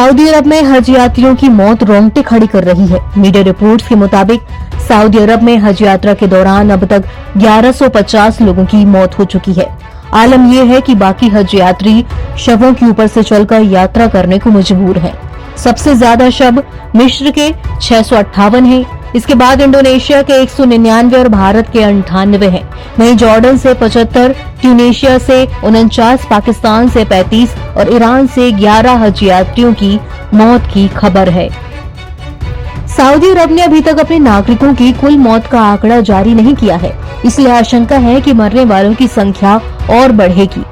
Saudi अरब में हज यात्रियों की मौत रोंगटे खड़ी कर रही है। मीडिया रिपोर्ट्स के मुताबिक सऊदी अरब में हज यात्रा के दौरान अब तक 1150 लोगों की मौत हो चुकी है। आलम यह है कि बाकी हज यात्री शवों के ऊपर से चलकर यात्रा करने को मजबूर हैं। सबसे ज्यादा शव मिस्र के 658 हैं। इसके बाद इंडोनेशिया के 199 और भारत के 98 हैं। वहीं जॉर्डन से 75, ट्यूनीशिया से 49, पाकिस्तान से 35 और ईरान से 11 हज यात्रियों की मौत की खबर है। सऊदी अरब ने अभी तक अपने नागरिकों की कुल मौत का आंकड़ा जारी नहीं किया है, इसलिए आशंका है कि मरने वालों की संख्या और बढ़ेगी।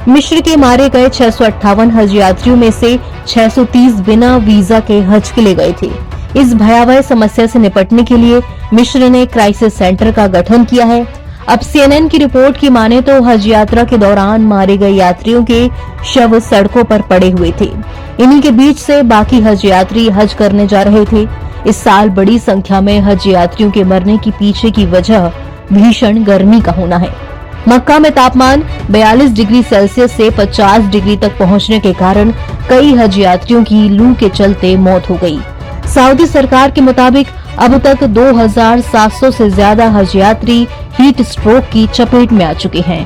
मिस्र के मारे गए 658 हज यात्रियों में से 630 बिना वीजा के हज के लिए गए थे। इस भयावह समस्या से निपटने के लिए मिस्र ने क्राइसिस सेंटर का गठन किया है। अब CNN की रिपोर्ट की माने तो हज यात्रा के दौरान मारे गए यात्रियों के शव सड़कों पर पड़े हुए थे। इन्हीं के बीच से बाकी हज यात्री हज करने जा रहे थे। इस साल बड़ी संख्या में हज यात्रियों के मरने की पीछे की वजह भीषण गर्मी का होना है। मक्का में तापमान 42 डिग्री सेल्सियस से 50 डिग्री तक पहुंचने के कारण कई हज यात्रियों की लू के चलते मौत हो गई। सऊदी सरकार के मुताबिक अब तक 2700 से ज्यादा हज यात्री हीट स्ट्रोक की चपेट में आ चुके हैं।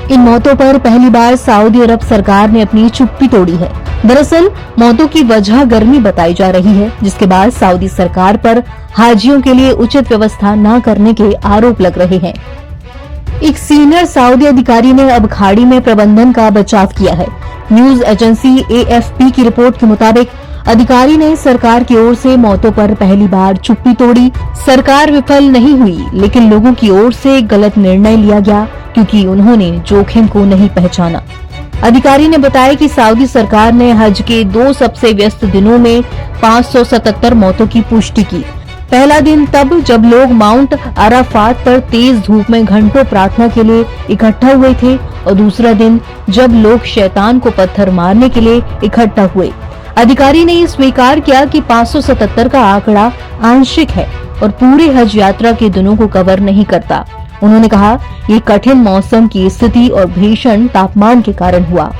इन मौतों पर पहली बार सऊदी अरब सरकार ने अपनी चुप्पी तोड़ी है। दरअसल मौतों की वजह गर्मी बताई जा रही है, जिसके बाद सऊदी सरकार पर हाजियों के लिए उचित व्यवस्था न करने के आरोप लग रहे हैं। एक सीनियर सऊदी अधिकारी ने अब खाड़ी में प्रबंधन का बचाव किया है। न्यूज एजेंसी AFP की रिपोर्ट के मुताबिक अधिकारी ने सरकार की ओर से मौतों पर पहली बार चुप्पी तोड़ी। सरकार विफल नहीं हुई, लेकिन लोगों की ओर से गलत निर्णय लिया गया क्योंकि उन्होंने जोखिम को नहीं पहचाना। अधिकारी ने बताया कि सऊदी सरकार ने हज के 2 सबसे व्यस्त दिनों में 577 मौतों की पुष्टि की। पहला दिन तब जब लोग माउंट अराफात पर तेज धूप में घंटों प्रार्थना के लिए इकट्ठा हुए थे और दूसरा दिन जब लोग शैतान को पत्थर मारने के लिए इकट्ठा हुए। अधिकारी ने स्वीकार किया कि 577 का आंकड़ा आंशिक है और पूरे हज यात्रा के दिनों को कवर नहीं करता। उन्होंने कहा, ये कठिन मौसम की स्थिति और भीषण तापमान के कारण हुआ।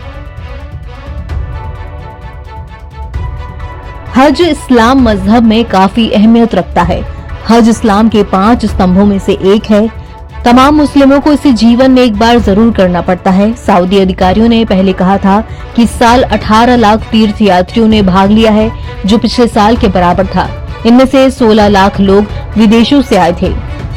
हज इस्लाम मजहब में काफी अहमियत रखता है। हज इस्लाम के 5 स्तंभों में से एक है। तमाम मुस्लिमों को इसे जीवन में एक बार जरूर करना पड़ता है। सऊदी अधिकारियों ने पहले कहा था कि इस साल 18 लाख तीर्थ यात्रियों ने भाग लिया है, जो पिछले साल के बराबर था। इनमें से 16 लाख लोग विदेशों से आए थे।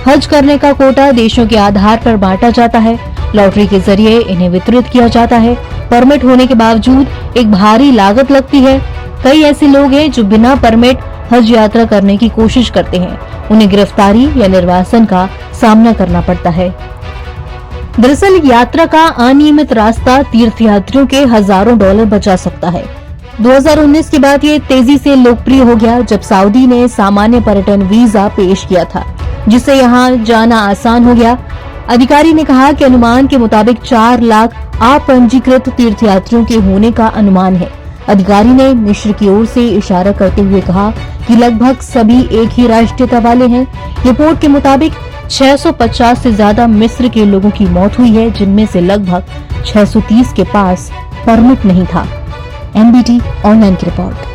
हज करने का कोटा देशों के आधार पर बांटा जाता है। लॉटरी के जरिए इन्हें वितरित किया जाता है। परमिट होने के बावजूद एक भारी लागत लगती है। कई ऐसे लोग हैं जो बिना परमिट हज यात्रा करने की कोशिश करते हैं। उन्हें गिरफ्तारी या निर्वासन का सामना करना पड़ता है। दरअसल यात्रा का अनियमित रास्ता तीर्थयात्रियों के हजारों डॉलर बचा सकता है। 2019 के बाद ये तेजी से लोकप्रिय हो गया, जब सऊदी ने सामान्य पर्यटन वीजा पेश किया था, जिससे यहाँ जाना आसान हो गया। अधिकारी ने कहा कि अनुमान के मुताबिक 4 लाख अपंजीकृत तीर्थयात्रियों के होने का अनुमान है। अधिकारी ने मिस्र की ओर से इशारा करते हुए कहा कि लगभग सभी एक ही राष्ट्रीयता वाले हैं। रिपोर्ट के मुताबिक 650 से ज्यादा मिस्र के लोगों की मौत हुई है, जिनमें से लगभग 630 के पास परमिट नहीं था। NBT ऑनलाइन की रिपोर्ट।